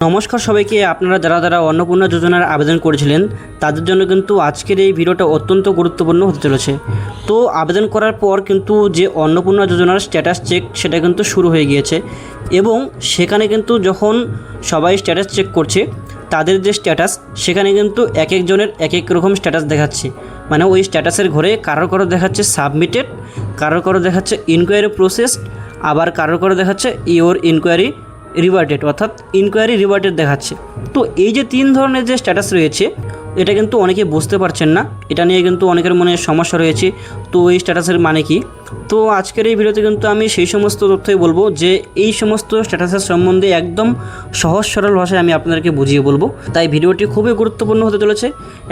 নমস্কার সবাইকে। আপনারা যারা অন্নপূর্ণা যোজনার আবেদন করেছিলেন তাদের জন্য কিন্তু আজকের এই ভিডিওটা অত্যন্ত গুরুত্বপূর্ণ হতে চলেছে। তো আবেদন করার পর কিন্তু যে অন্নপূর্ণা যোজনার স্ট্যাটাস চেক সেটা কিন্তু শুরু হয়ে গিয়েছে এবং সেখানে কিন্তু যখন সবাই স্ট্যাটাস চেক করছে তাদের যে স্ট্যাটাস সেখানে কিন্তু এক একজনের এক এক রকম স্ট্যাটাস দেখাচ্ছে। মানে ওই স্ট্যাটাসের ঘরে কারো দেখাচ্ছে সাবমিটেড, কারো দেখাচ্ছে ইনকোয়ারি প্রসেস, আবার কারো দেখাচ্ছে ইওর ইনকোয়ারি রিভার্টেড, অর্থাৎ ইনকোয়ারি রিভার্টেড দেখাচ্ছে। তো এই যে তিন ধরনের যে স্ট্যাটাস রয়েছে এটা কিন্তু অনেকে বুঝতে পারছেন না, এটা নিয়ে কিন্তু অনেকের মনে সমস্যা রয়েছে। তো এই স্ট্যাটাসের মানে কি? তো আজকের এই ভিডিওতে কিন্তু আমি সেই সমস্ত তথ্যই বলবো যে এই সমস্ত স্ট্যাটাসের সম্বন্ধে একদম সহজ সরল ভাষায় আমি আপনাদেরকে বুঝিয়ে বলবো। তাই ভিডিওটি খুবই গুরুত্বপূর্ণ হতে চলেছে,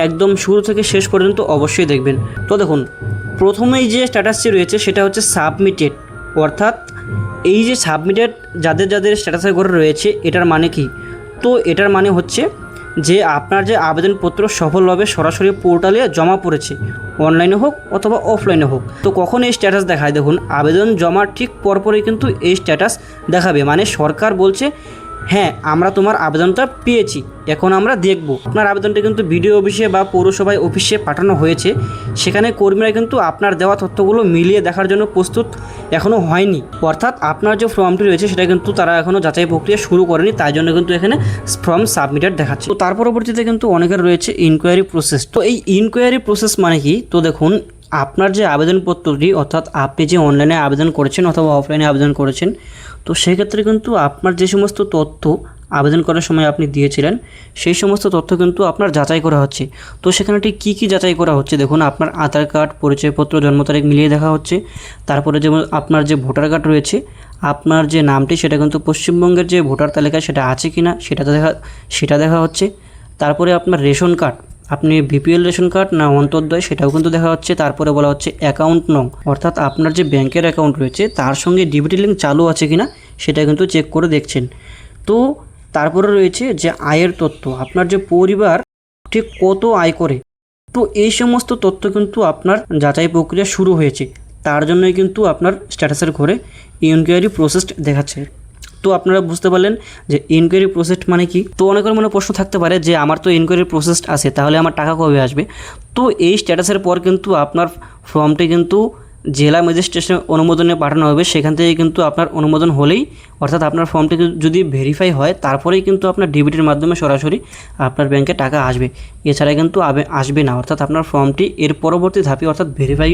একদম শুরু থেকে শেষ পর্যন্ত অবশ্যই দেখবেন। তো দেখুন, প্রথমেই যে স্ট্যাটাসটি রয়েছে সেটা হচ্ছে সাবমিটেড, অর্থাৎ এই যে সাবমিটেড যাদের স্ট্যাটাসের ঘরে রয়েছে এটার মানে কি? তো এটার মানে হচ্ছে যে আপনার যে আবেদনপত্র সফলভাবে সরাসরি পোর্টালে জমা পড়েছে, অনলাইনে হোক অথবা অফলাইনে হোক। তো কখন এই স্ট্যাটাস দেখায়? দেখুন, আবেদন জমার ঠিক পরপরই কিন্তু এই স্ট্যাটাস দেখাবে। মানে সরকার বলছে হ্যাঁ আমরা তোমার আবেদনটা পেয়েছি, এখন আমরা দেখব। আপনার আবেদনটা কিন্তু বিডিও অফিসে বা পৌরসভায় অফিসে পাঠানো হয়েছে, সেখানে কর্মীরা কিন্তু আপনার দেওয়া তথ্যগুলো মিলিয়ে দেখার জন্য প্রস্তুত এখনও হয়নি। অর্থাৎ আপনার যে ফর্মটি রয়েছে সেটা কিন্তু তারা এখনও যাচাই প্রক্রিয়া শুরু করেনি, তাই জন্য কিন্তু এখানে ফর্ম সাবমিটেড দেখাচ্ছে। তো তার পরবর্তীতে কিন্তু অনেকের রয়েছে ইনকোয়ারি প্রসেস। তো এই ইনকোয়ারি প্রসেস মানে কি? তো দেখুন, আপনার যে আবেদনপত্রটি, অর্থাৎ আপনি যে অনলাইনে আবেদন করেছেন অথবা অফলাইনে আবেদন করেছেন, তো সেক্ষেত্রে কিন্তু আপনার যে সমস্ত তথ্য আবেদন করার সময় আপনি দিয়েছিলেন সেই সমস্ত তথ্য কিন্তু আপনার যাচাই করা হচ্ছে। তো সেখানে ঠিক কী যাচাই করা হচ্ছে? দেখুন, আপনার আধার কার্ড, পরিচয়পত্র, জন্ম তারিখ মিলিয়ে দেখা হচ্ছে। তারপরে যেমন আপনার যে ভোটার কার্ড রয়েছে, আপনার যে নামটি সেটা কিন্তু পশ্চিমবঙ্গের যে ভোটার তালিকায় সেটা আছে কি না সেটা দেখা হচ্ছে। তারপরে আপনার রেশন কার্ড, আপনি বিপিএল রেশন কার্ড না অন্তর্দয় সেটাও কিন্তু দেখা হচ্ছে। তারপরে বলা হচ্ছে অ্যাকাউন্ট নং, অর্থাৎ আপনার যে ব্যাংকের অ্যাকাউন্ট রয়েছে তার সঙ্গে ডিবিটি লিঙ্ক চালু আছে কি না সেটা কিন্তু চেক করে দেখছেন। তো তারপরে রয়েছে যে আয়ের তথ্য, আপনার যে পরিবার ঠিক কত আয় করে। তো এই সমস্ত তথ্য কিন্তু আপনার যাচাই প্রক্রিয়া শুরু হয়েছে, তার জন্যই কিন্তু আপনার স্ট্যাটাসের ঘরে ইনকোয়ারি প্রসেস দেখাচ্ছে। তো আপনারা বুঝতে পারলেন যে ইনকোয়ারি প্রসেস মানে কি। তো অনেকের মনে প্রশ্ন থাকতে পারে যে আমার তো ইনকোয়ারি প্রসেস আছে, তাহলে আমার টাকা কবে আসবে? তো এই স্ট্যাটাসের পর কিন্তু আপনার ফর্মটি কিন্তু জেলা ম্যাজিস্ট্রেশনের অনুমোদনে পাঠানো হবে। সেখান থেকে কিন্তু আপনার অনুমোদন হলেই, অর্থাৎ আপনার ফর্মটি যদি ভেরিফাই হয় তারপরেই কিন্তু আপনার ডিবিটির মাধ্যমে সরাসরি আপনার ব্যাংকে টাকা আসবে, এছাড়া কিন্তু আসবে না। অর্থাৎ আপনার ফর্মটি এর পরবর্তী ধাপে, অর্থাৎ ভেরিফাই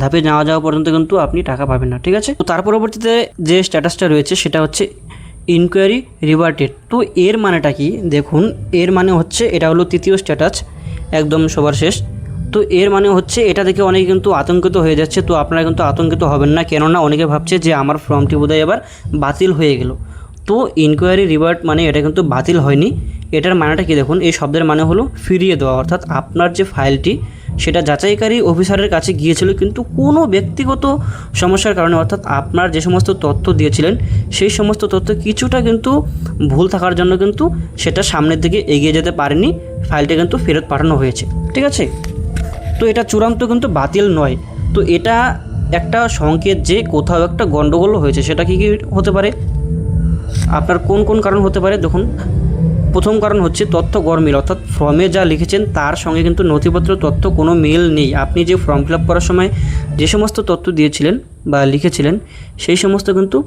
ধাপে যাওয়া পর্যন্ত কিন্তু আপনি টাকা পাবেন না, ঠিক আছে? তো তার পরবর্তীতে যে স্ট্যাটাসটা রয়েছে সেটা হচ্ছে ইনকোয়ারি রিভার্টেড। তো এর মানেটা কি? দেখুন, এর মানে হচ্ছে এটা হলো তৃতীয় স্ট্যাটাস, একদম সবার শেষ। তো এর মানে হচ্ছে এটা দেখে অনেকে কিন্তু আতঙ্কিত হয়ে যাচ্ছে। তো আপনারা কিন্তু আতঙ্কিত হবেন না, কেননা অনেকে ভাবছে যে আমার ফর্মটি বোধহয় এবার বাতিল হয়ে গেল। তো ইনকোয়ারি রিভার্ট মানে এটা কিন্তু বাতিল হয়নি। এটার মানেটা কি? দেখুন, এই শব্দের মানে হলো ফিরিয়ে দেওয়া, অর্থাৎ আপনার যে ফাইলটি সেটা যাচাইকারী অফিসারের কাছে গিয়েছিল, কিন্তু কোনো ব্যক্তিগত সমস্যার কারণে, অর্থাৎ আপনার যে সমস্ত তথ্য দিয়েছিলেন সেই সমস্ত তথ্য কিছুটা কিন্তু ভুল থাকার জন্য কিন্তু সেটা সামনের দিকে এগিয়ে যেতে পারেনি, ফাইলটা কিন্তু ফেরত পাঠানো হয়েছে, ঠিক আছে? তো এটা চূড়ান্ত কিন্তু বাতিল নয়। তো এটা একটা সংকেত যে কোথাও একটা গণ্ডগোল হয়েছে। সেটা কি হতে পারে? আপনার কোন কারণ হতে পারে? দেখুন, প্রথম কারণ হচ্ছে তথ্য গরমিল, অর্থাৎ ফর্মে যা লিখেছেন তার সঙ্গে কিন্তু নথিপত্র তথ্য কোনো মিল নেই। আপনি যে ফর্ম ফিল আপ করার সময় যে সমস্ত তথ্য দিয়েছিলেন বা লিখেছিলেন সেই সমস্ত কিন্তু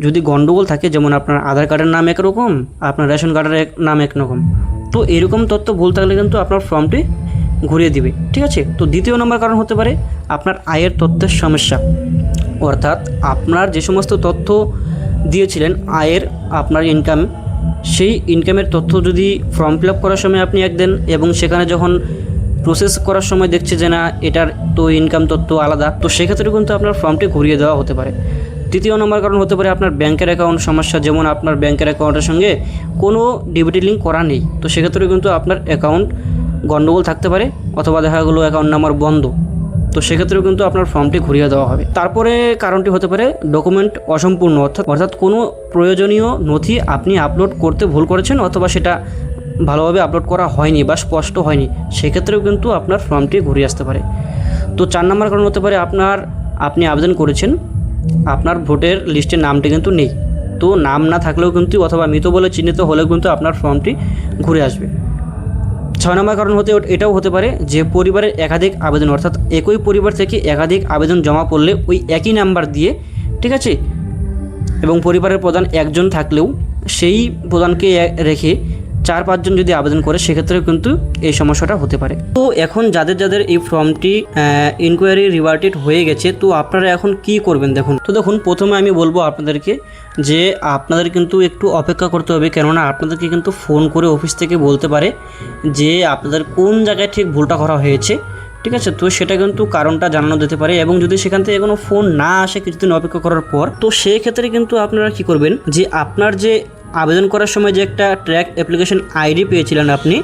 যদি গণ্ডগোল থাকে, যেমন আপনার আধার কার্ডের নাম একরকম, আপনার রেশন কার্ডের নাম একরকম, তো এরকম তথ্য ভুল থাকলে কিন্তু আপনার ফর্মটি ঘুরিয়ে দিবে, ঠিক আছে? তো দ্বিতীয় নম্বর কারণ হতে পারে আপনার আয়ের তথ্যের সমস্যা, অর্থাৎ আপনার যে সমস্ত তথ্য দিয়েছিলেন আয়ের, আপনার ইনকাম, সেই ইনকামের তথ্য যদি ফর্ম ফিল আপ করার সময় আপনি এক দেন এবং সেখানে যখন প্রসেস করার সময় দেখছে যে না এটার তো ইনকাম তথ্য আলাদা, তো সেক্ষেত্রে কিন্তু আপনার ফর্মটি ঘুরিয়ে দেওয়া হতে পারে। তৃতীয় নম্বর কারণ হতে পারে আপনার ব্যাংকের অ্যাকাউন্ট সমস্যা, যেমন আপনার ব্যাংকের অ্যাকাউন্টের সঙ্গে কোনো ডিবিটি লিঙ্ক করা নেই, তো সেক্ষেত্রে কিন্তু আপনার অ্যাকাউন্ট গণ্ডগোল থাকতে পারে, অথবা দেখা গেলো অ্যাকাউন্ট নাম্বার বন্ধ, তো সেক্ষেত্রেও কিন্তু আপনার ফর্মটি ঘুরিয়ে দেওয়া হবে। তারপরে কারণটি হতে পারে ডকুমেন্ট অসম্পূর্ণ, অর্থাৎ কোনো প্রয়োজনীয় নথি আপনি আপলোড করতে ভুল করেছেন, অথবা সেটা ভালোভাবে আপলোড করা হয়নি বা স্পষ্ট হয়নি, সেক্ষেত্রেও কিন্তু আপনার ফর্মটি ঘুরিয়ে আসতে পারে। তো 4 নম্বর কারণ হতে পারে আপনি আবেদন করেছেন, আপনার ভোটের লিস্টের নামটি কিন্তু নেই, তো নাম না থাকলেও কিন্তু অথবা মৃত বলে চিহ্নিত হলেও কিন্তু আপনার ফর্মটি ঘুরে আসবে। 6 নম্বর কারণ এটাও হতে পারে যে পরিবারের একাধিক আবেদন, অর্থাৎ একই পরিবার থেকে একাধিক আবেদন জমা পড়লে ওই একই নাম্বার দিয়ে, ঠিক আছে, এবং পরিবারের প্রধান একজন থাকলেও সেই প্রধানকে রেখে 4-5 জন যদি আবেদন করে সেক্ষেত্রেও কিন্তু এই সমস্যাটা হতে পারে। তো এখন যাদের এই ফর্মটি ইনকোয়ারি রিভার্টেড হয়ে গেছে, তো আপনারা এখন কি করবেন দেখুন প্রথমে আমি বলবো আপনাদেরকে যে আপনাদের কিন্তু একটু অপেক্ষা করতে হবে, কেননা আপনাদেরকে কিন্তু ফোন করে অফিস থেকে বলতে পারে যে আপনাদের কোন জায়গায় ঠিক ভুলটা করা হয়েছে, ঠিক আছে। তো সেটা কিন্তু কারণটা জানানো যেতে পারে, এবং যদি সেখান থেকে কোনো ফোন না আসে কিছুদিন অপেক্ষা করার পর, তো সেই ক্ষেত্রে কিন্তু আপনারা কি করবেন যে আপনার যে আবেদন করার সময় যে একটা ট্র্যাক অ্যাপ্লিকেশন আইডি পেয়েছিলেন আপনি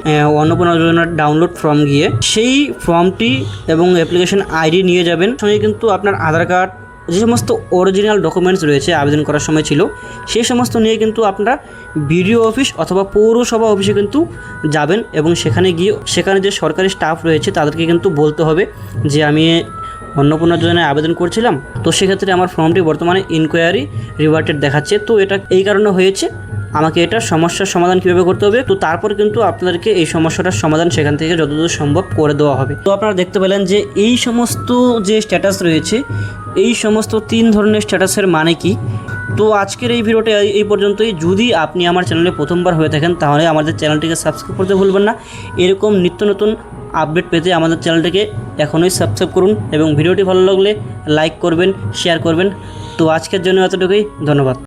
অন্নপূর্ণা যোজনার ডাউনলোড ফর্ম গিয়ে, সেই ফর্মটি এবং অ্যাপ্লিকেশন আইডি নিয়ে যাবেন। সঙ্গে কিন্তু আপনার আধার কার্ড, যে সমস্ত অরিজিনাল ডকুমেন্টস রয়েছে আবেদন করার সময় ছিল, সেই সমস্ত নিয়ে কিন্তু আপনারা বিডিও অফিস অথবা পৌরসভা অফিসে কিন্তু যাবেন, এবং সেখানে গিয়ে সেখানে যে সরকারি স্টাফ রয়েছে তাদেরকে কিন্তু বলতে হবে যে আমি অন্নপূর্ণা যোজনায় আবেদন করছিলাম, তো সেক্ষেত্রে আমার ফর্মটি বর্তমানে ইনকোয়ারি রিভার্টেড দেখাচ্ছে, তো এটা এই কারণে হয়েছে, আমাকে এটা সমস্যার সমাধান কীভাবে করতে হবে। তো তারপর কিন্তু আপনাদেরকে এই সমস্যাটার সমাধান সেখান থেকে যতদূর সম্ভব করে দেওয়া হবে। তো আপনারা দেখতে পেলেন যে এই সমস্ত যে স্ট্যাটাস রয়েছে, এই সমস্ত 3 ধরনের স্ট্যাটাসের মানে কি। তো আজকের এই ভিডিওটা এই পর্যন্তই। যদি আপনি আমার চ্যানেলে প্রথমবার হয়ে থাকেন তাহলে আমাদের চ্যানেলটিকে সাবস্ক্রাইব করতে ভুলবেন না। এরকম নিত্য নতুন আপডেট পেতে আমাদের চ্যানেলটিকে এখনই সাবস্ক্রাইব করুন, এবং ভিডিওটি ভালো লাগলে লাইক করবেন, শেয়ার করবেন। তো আজকের জন্য এতটুকুই, ধন্যবাদ।